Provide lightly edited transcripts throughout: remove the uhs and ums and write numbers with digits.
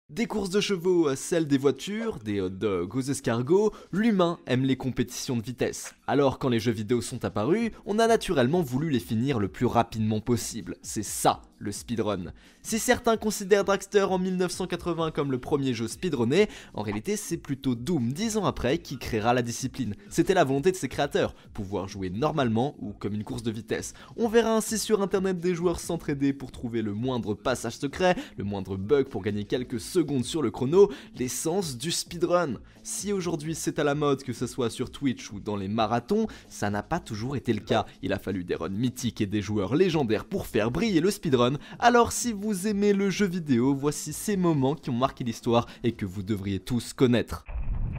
Des courses de chevaux à celles des voitures, des hot dogs aux escargots, l'humain aime les compétitions de vitesse. Alors quand les jeux vidéo sont apparus, on a naturellement voulu les finir le plus rapidement possible. C'est ça, le speedrun. Si certains considèrent Dragster en 1980 comme le premier jeu speedrunné, en réalité c'est plutôt Doom 10 ans après qui créera la discipline. C'était la volonté de ses créateurs, pouvoir jouer normalement ou comme une course de vitesse. On verra ainsi sur internet des joueurs s'entraider pour trouver le moindre passage secret, le moindre bug pour gagner quelques secondes sur le chrono, l'essence du speedrun. Si aujourd'hui c'est à la mode, que ce soit sur Twitch ou dans les marathons, ça n'a pas toujours été le cas. Il a fallu des runs mythiques et des joueurs légendaires pour faire briller le speedrun. Alors si vous aimez le jeu vidéo, voici ces moments qui ont marqué l'histoire et que vous devriez tous connaître.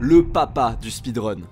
Le papa du speedrun.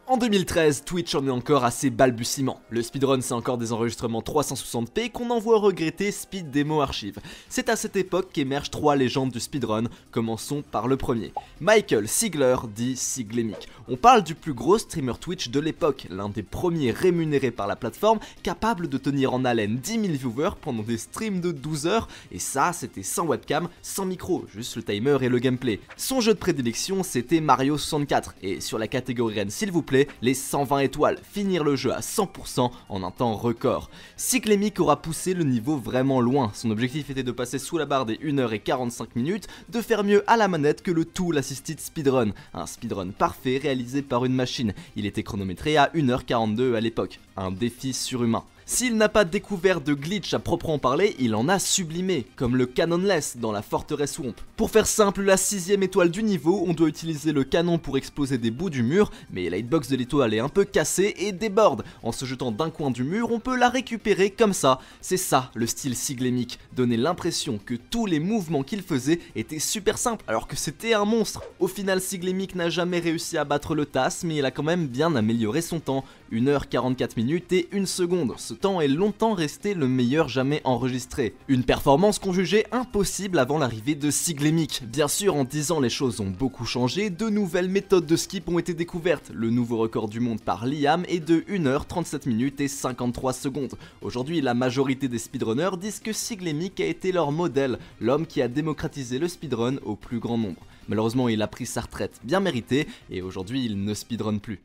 En 2013, Twitch en est encore à ses balbutiements. Le speedrun, c'est encore des enregistrements 360p qu'on envoie regretter Speed Demo Archive. C'est à cette époque qu'émergent trois légendes du speedrun. Commençons par le premier. Michael Sigler, dit Siglemic. On parle du plus gros streamer Twitch de l'époque, l'un des premiers rémunérés par la plateforme, capable de tenir en haleine 10 000 viewers pendant des streams de 12 heures, et ça, c'était sans webcam, sans micro, juste le timer et le gameplay. Son jeu de prédilection, c'était Mario 64, et sur la catégorie Rennes, s'il vous plaît, les 120 étoiles, finir le jeu à 100% en un temps record. Siglemic aura poussé le niveau vraiment loin, son objectif était de passer sous la barre des 1h45 minutes, de faire mieux à la manette que le Tool Assisted Speedrun, un speedrun parfait réalisé par une machine. Il était chronométré à 1h42 à l'époque, un défi surhumain. S'il n'a pas découvert de glitch à proprement parler, il en a sublimé, comme le Canonless dans la forteresse Swamp. Pour faire simple, la 6ème étoile du niveau, on doit utiliser le canon pour exploser des bouts du mur, mais la hitbox de l'étoile est un peu cassée et déborde. En se jetant d'un coin du mur, on peut la récupérer comme ça. C'est ça le style Siglemic, donner l'impression que tous les mouvements qu'il faisait étaient super simples, alors que c'était un monstre. Au final, Siglemic n'a jamais réussi à battre le TAS, mais il a quand même bien amélioré son temps, 1h44 minutes et 1 seconde. Ce temps est longtemps resté le meilleur jamais enregistré. Une performance qu'on jugeait impossible avant l'arrivée de Siglemic. Bien sûr, en 10 ans, les choses ont beaucoup changé, de nouvelles méthodes de skip ont été découvertes. Le nouveau record du monde par Liam est de 1h37 minutes et 53 secondes. Aujourd'hui, la majorité des speedrunners disent que Siglemic a été leur modèle, l'homme qui a démocratisé le speedrun au plus grand nombre. Malheureusement, il a pris sa retraite, bien méritée, et aujourd'hui, il ne speedrun plus.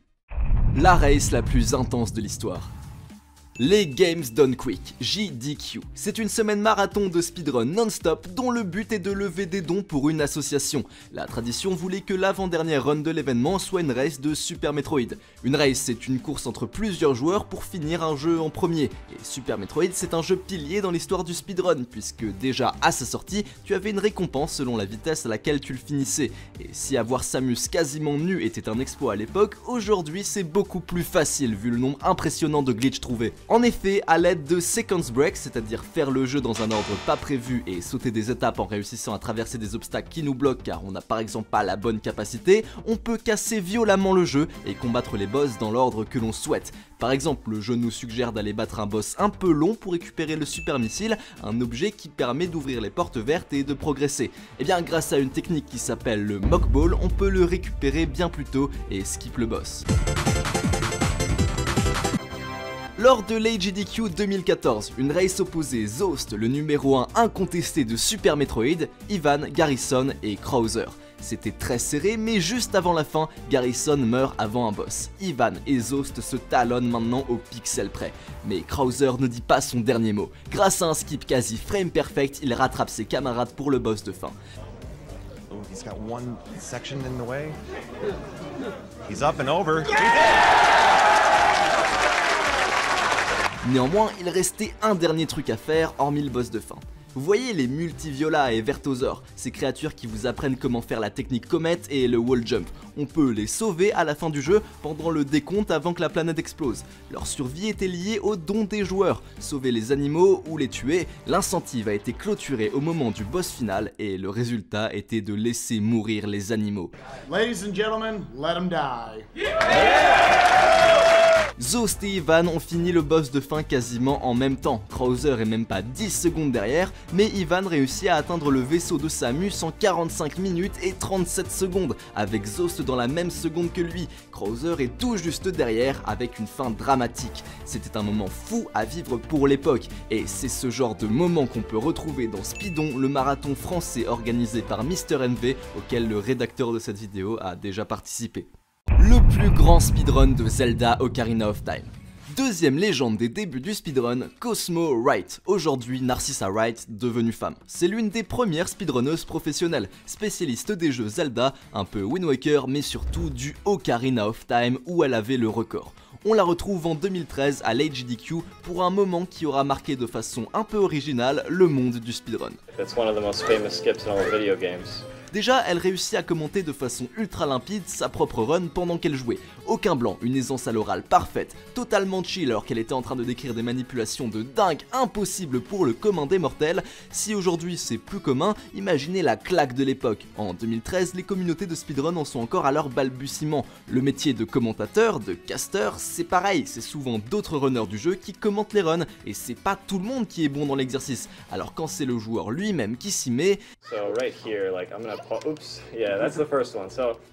La race la plus intense de l'histoire. Les Games Done Quick, JDQ. C'est une semaine marathon de speedrun non-stop dont le but est de lever des dons pour une association. La tradition voulait que l'avant-dernière run de l'événement soit une race de Super Metroid. Une race, c'est une course entre plusieurs joueurs pour finir un jeu en premier. Et Super Metroid, c'est un jeu pilier dans l'histoire du speedrun, puisque déjà à sa sortie, tu avais une récompense selon la vitesse à laquelle tu le finissais. Et si avoir Samus quasiment nu était un exploit à l'époque, aujourd'hui c'est beaucoup plus facile vu le nombre impressionnant de glitches trouvés. En effet, à l'aide de Sequence Break, c'est-à-dire faire le jeu dans un ordre pas prévu et sauter des étapes en réussissant à traverser des obstacles qui nous bloquent car on n'a par exemple pas la bonne capacité, on peut casser violemment le jeu et combattre les boss dans l'ordre que l'on souhaite. Par exemple, le jeu nous suggère d'aller battre un boss un peu long pour récupérer le super missile, un objet qui permet d'ouvrir les portes vertes et de progresser. Et bien grâce à une technique qui s'appelle le Mock Ball, on peut le récupérer bien plus tôt et skip le boss. Lors de l'AGDQ 2014, une race opposait Zoast, le numéro 1 incontesté de Super Metroid, Ivan, Garrison et Krauser. C'était très serré, mais juste avant la fin, Garrison meurt avant un boss. Ivan et Zoast se talonnent maintenant au pixel près. Mais Krauser ne dit pas son dernier mot. Grâce à un skip quasi frame perfect, il rattrape ses camarades pour le boss de fin. Oh, he's got one section in the way. He's up and over. Néanmoins, il restait un dernier truc à faire, hormis le boss de fin. Vous voyez les Multiviola et Vertosaur, ces créatures qui vous apprennent comment faire la technique comète et le wall jump. On peut les sauver à la fin du jeu pendant le décompte avant que la planète explose. Leur survie était liée aux dons des joueurs. Sauver les animaux ou les tuer, l'incentive a été clôturé au moment du boss final et le résultat était de laisser mourir les animaux. Ladies and gentlemen, let them die. Zost et Ivan ont fini le boss de fin quasiment en même temps. Krauser est même pas 10 secondes derrière, mais Ivan réussit à atteindre le vaisseau de Samus en 45 minutes et 37 secondes, avec Zost dans la même seconde que lui. Krauser est tout juste derrière, avec une fin dramatique. C'était un moment fou à vivre pour l'époque, et c'est ce genre de moment qu'on peut retrouver dans Speedon, le marathon français organisé par Mister MV, auquel le rédacteur de cette vidéo a déjà participé. Le plus grand speedrun de Zelda Ocarina of Time. Deuxième légende des débuts du speedrun, Cosmo Wright, aujourd'hui Narcissa Wright devenue femme. C'est l'une des premières speedrunneuses professionnelles, spécialiste des jeux Zelda, un peu Wind Waker, mais surtout du Ocarina of Time où elle avait le record. On la retrouve en 2013 à l'HDQ pour un moment qui aura marqué de façon un peu originale le monde du speedrun. Déjà, elle réussit à commenter de façon ultra limpide sa propre run pendant qu'elle jouait. Aucun blanc, une aisance à l'oral parfaite, totalement chill alors qu'elle était en train de décrire des manipulations de dingue impossibles pour le commun des mortels. Si aujourd'hui c'est plus commun, imaginez la claque de l'époque. En 2013, les communautés de speedrun en sont encore à leur balbutiement. Le métier de commentateur, de caster, c'est pareil, c'est souvent d'autres runners du jeu qui commentent les runs, et c'est pas tout le monde qui est bon dans l'exercice. Alors quand c'est le joueur lui-même qui s'y met...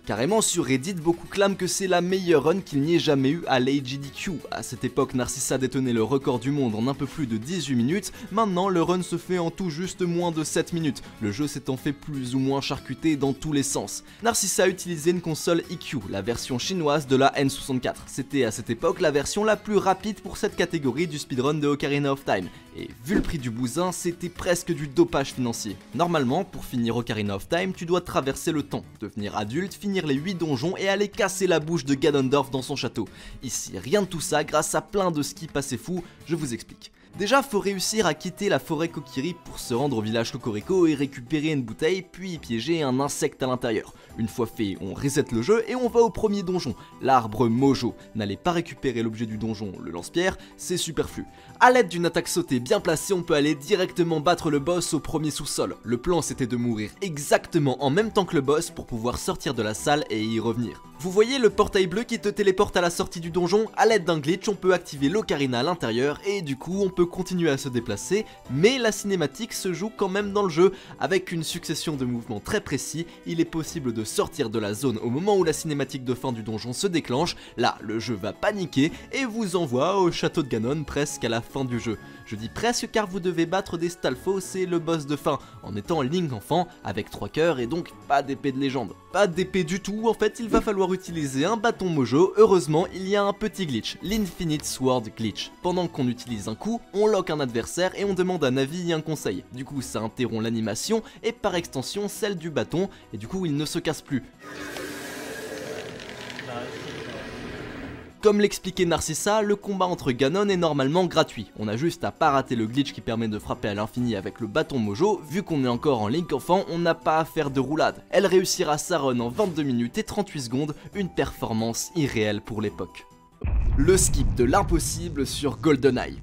Carrément sur Reddit, beaucoup clament que c'est la meilleure run qu'il n'y ait jamais eu à l'HDQ. À cette époque, Narcissa détenait le record du monde en un peu plus de 18 minutes, maintenant le run se fait en tout juste moins de 7 minutes, le jeu s'étant fait plus ou moins charcuté dans tous les sens. Narcissa utilisait une console EQ, la version chinoise de la N64. C'était à cette époque la version la plus rapide pour cette catégorie du speedrun de Ocarina of Time, et vu le prix du bousin, c'était presque du dopage financier. Normalement, pour finir Ocarina of Time, tu dois traverser le temps, devenir adulte, finir les 8 donjons et aller casser la bouche de Ganondorf dans son château. Ici, rien de tout ça grâce à plein de skis assez fous, je vous explique. Déjà, faut réussir à quitter la forêt Kokiri pour se rendre au village Cocorico et récupérer une bouteille, puis y piéger un insecte à l'intérieur. Une fois fait, on reset le jeu et on va au premier donjon, l'arbre Mojo. N'allez pas récupérer l'objet du donjon, le lance-pierre, c'est superflu. A l'aide d'une attaque sautée bien placée, on peut aller directement battre le boss au premier sous-sol. Le plan c'était de mourir exactement en même temps que le boss pour pouvoir sortir de la salle et y revenir. Vous voyez le portail bleu qui te téléporte à la sortie du donjon? À l'aide d'un glitch, on peut activer l'ocarina à l'intérieur et du coup on peut continuer à se déplacer, mais la cinématique se joue quand même dans le jeu. Avec une succession de mouvements très précis, il est possible de sortir de la zone au moment où la cinématique de fin du donjon se déclenche. Là, le jeu va paniquer et vous envoie au château de Ganon presque à la fin du jeu. Je dis presque car vous devez battre des Stalfos et le boss de fin, en étant Link enfant, avec 3 cœurs et donc pas d'épée de légende. Pas d'épée du tout, en fait il va falloir utiliser un bâton mojo. Heureusement il y a un petit glitch, l'Infinite Sword Glitch. Pendant qu'on utilise un coup, on lock un adversaire et on demande un avis et un conseil. Du coup ça interrompt l'animation et par extension celle du bâton, et du coup il ne se casse plus. Comme l'expliquait Narcissa, le combat entre Ganon est normalement gratuit. On a juste à pas rater le glitch qui permet de frapper à l'infini avec le bâton mojo. Vu qu'on est encore en Link enfant, on n'a pas à faire de roulade. Elle réussira sa run en 22 minutes et 38 secondes, une performance irréelle pour l'époque. Le skip de l'impossible sur GoldenEye.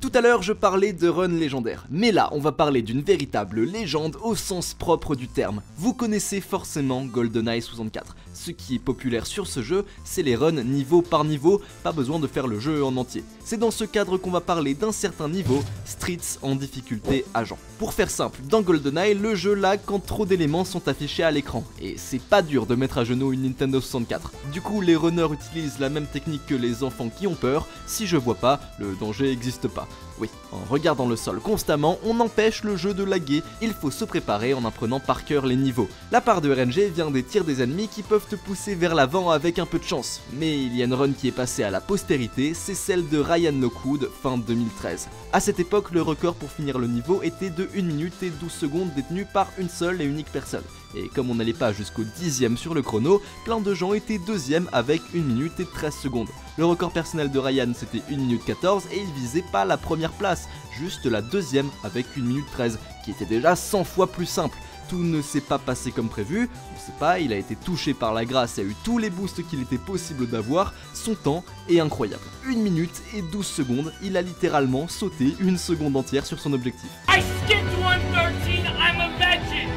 Tout à l'heure je parlais de run légendaire, mais là on va parler d'une véritable légende au sens propre du terme. Vous connaissez forcément GoldenEye 64. Ce qui est populaire sur ce jeu, c'est les runs niveau par niveau, pas besoin de faire le jeu en entier. C'est dans ce cadre qu'on va parler d'un certain niveau, Streets en difficulté agent. Pour faire simple, dans GoldenEye, le jeu lag quand trop d'éléments sont affichés à l'écran, et c'est pas dur de mettre à genoux une Nintendo 64. Du coup les runners utilisent la même technique que les enfants qui ont peur, si je vois pas, le danger n'existe pas. Oui, en regardant le sol constamment, on empêche le jeu de laguer, il faut se préparer en apprenant par cœur les niveaux. La part de RNG vient des tirs des ennemis qui peuvent te pousser vers l'avant avec un peu de chance. Mais il y a une run qui est passée à la postérité, c'est celle de Ryan Lockwood, fin 2013. A cette époque, le record pour finir le niveau était de 1 minute et 12 secondes détenu par une seule et unique personne. Et comme on n'allait pas jusqu'au 10e sur le chrono, plein de gens étaient 2e avec 1 minute et 13 secondes. Le record personnel de Ryan c'était 1 minute 14 et il visait pas la première place, juste la 2e avec 1 minute 13, qui était déjà 100 fois plus simple. Tout ne s'est pas passé comme prévu, on sait pas, il a été touché par la grâce et a eu tous les boosts qu'il était possible d'avoir, son temps est incroyable. 1 minute et 12 secondes, il a littéralement sauté 1 seconde entière sur son objectif. I skipped 113, I'm a legend!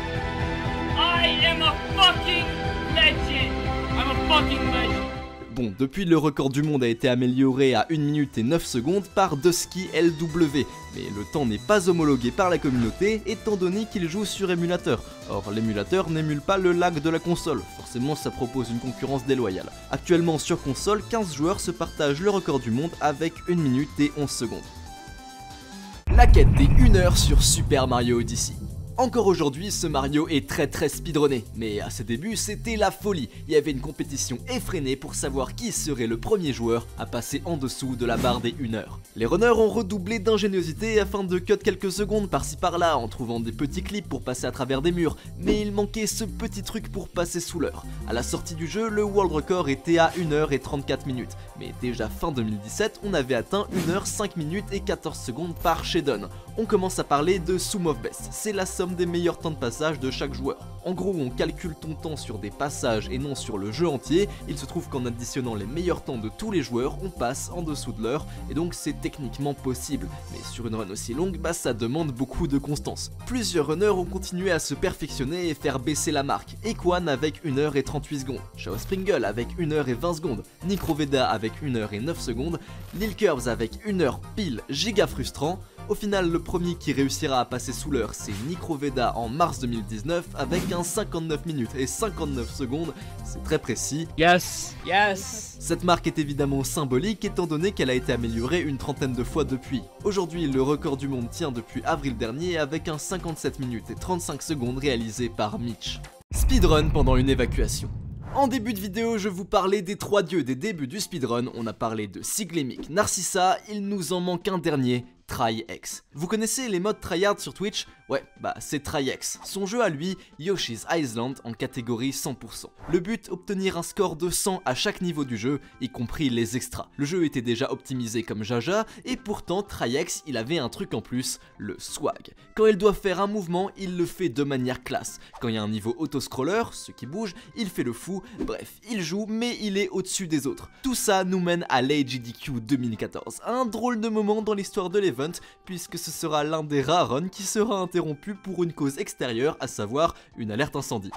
I am a fucking legend! I'm a fucking legend! Bon, depuis le record du monde a été amélioré à 1 minute et 9 secondes par Dusky LW, mais le temps n'est pas homologué par la communauté étant donné qu'il joue sur émulateur. Or, l'émulateur n'émule pas le lag de la console, forcément ça propose une concurrence déloyale. Actuellement sur console, 15 joueurs se partagent le record du monde avec 1 minute et 11 secondes. La quête des 1 heure sur Super Mario Odyssey. Encore aujourd'hui, ce Mario est très speedrunné, mais à ses débuts c'était la folie. Il y avait une compétition effrénée pour savoir qui serait le premier joueur à passer en dessous de la barre des 1 heure. Les runners ont redoublé d'ingéniosité afin de cut quelques secondes par-ci par-là en trouvant des petits clips pour passer à travers des murs, mais il manquait ce petit truc pour passer sous l'heure. À la sortie du jeu, le world record était à 1 heure et 34 minutes, mais déjà fin 2017, on avait atteint 1 heure 5 minutes et 14 secondes par Shedon. On commence à parler de Sum of Best, c'est la somme des meilleurs temps de passage de chaque joueur. En gros, on calcule ton temps sur des passages et non sur le jeu entier. Il se trouve qu'en additionnant les meilleurs temps de tous les joueurs, on passe en dessous de l'heure, et donc c'est techniquement possible. Mais sur une run aussi longue, ça demande beaucoup de constance. Plusieurs runners ont continué à se perfectionner et faire baisser la marque. Equan avec 1 heure et 38 secondes, Shao Springle avec 1 heure et 20 secondes, Nicroveda avec 1 heure et 9 secondes, Lil Curves avec 1 heure pile giga frustrant. Au final, le premier qui réussira à passer sous l'heure, c'est Nicroveda en mars 2019 avec un 59 minutes et 59 secondes, c'est très précis. Yes. Cette marque est évidemment symbolique étant donné qu'elle a été améliorée une trentaine de fois depuis. Aujourd'hui, le record du monde tient depuis avril dernier avec un 57 minutes et 35 secondes réalisé par Mitch. Speedrun pendant une évacuation. En début de vidéo, je vous parlais des 3 dieux des débuts du speedrun, on a parlé de Siglemic, Narcissa, il nous en manque un dernier, Tri-X. Vous connaissez les modes tryhard sur Twitch? Ouais, c'est Tri-X. Son jeu à lui, Yoshi's Island en catégorie 100%. Le but, obtenir un score de 100 à chaque niveau du jeu, y compris les extras. Le jeu était déjà optimisé comme Jaja, et pourtant Tri-X, il avait un truc en plus, le swag. Quand il doit faire un mouvement, il le fait de manière classe. Quand il y a un niveau auto-scroller, ce qui bouge, il fait le fou, bref, il joue, mais il est au-dessus des autres. Tout ça nous mène à l'AGDQ 2014, un drôle de moment dans l'histoire de l'event, puisque ce sera l'un des rares runs qui sera interrompu pour une cause extérieure, à savoir une alerte incendie.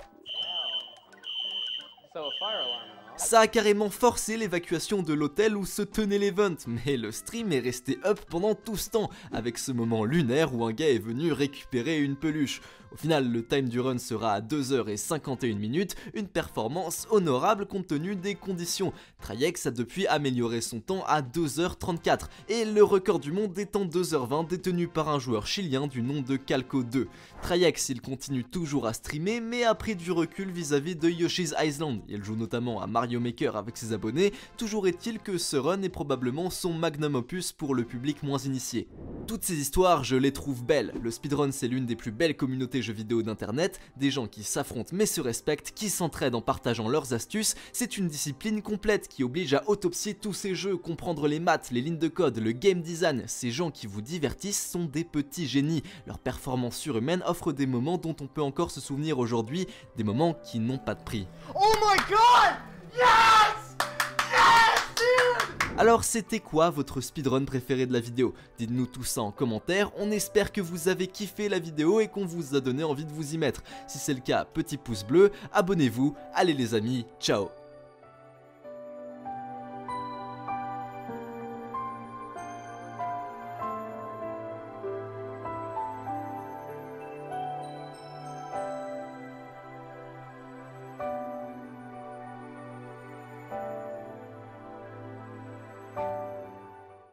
Ça a carrément forcé l'évacuation de l'hôtel où se tenait l'event, mais le stream est resté up pendant tout ce temps, avec ce moment lunaire où un gars est venu récupérer une peluche. Au final, le time du run sera à 2 heures et 51 minutes, une performance honorable compte tenu des conditions. Tri-X a depuis amélioré son temps à 2h34, et le record du monde est en 2h20 détenu par un joueur chilien du nom de Calco2. Tri-X, il continue toujours à streamer, mais a pris du recul vis-à-vis de Yoshi's Island. Il joue notamment à Mario Maker avec ses abonnés, toujours est-il que ce run est probablement son magnum opus pour le public moins initié. Toutes ces histoires, je les trouve belles. Le speedrun, c'est l'une des plus belles communautés jeux vidéo d'internet, des gens qui s'affrontent mais se respectent, qui s'entraident en partageant leurs astuces. C'est une discipline complète qui oblige à autopsier tous ces jeux, comprendre les maths, les lignes de code, le game design. Ces gens qui vous divertissent sont des petits génies. Leur performance surhumaine offre des moments dont on peut encore se souvenir aujourd'hui, des moments qui n'ont pas de prix. Oh my god! Yes! Yes, dude! Alors c'était quoi votre speedrun préféré de la vidéo? Dites-nous tout ça en commentaire, on espère que vous avez kiffé la vidéo et qu'on vous a donné envie de vous y mettre. Si c'est le cas, petit pouce bleu, abonnez-vous, allez les amis, ciao!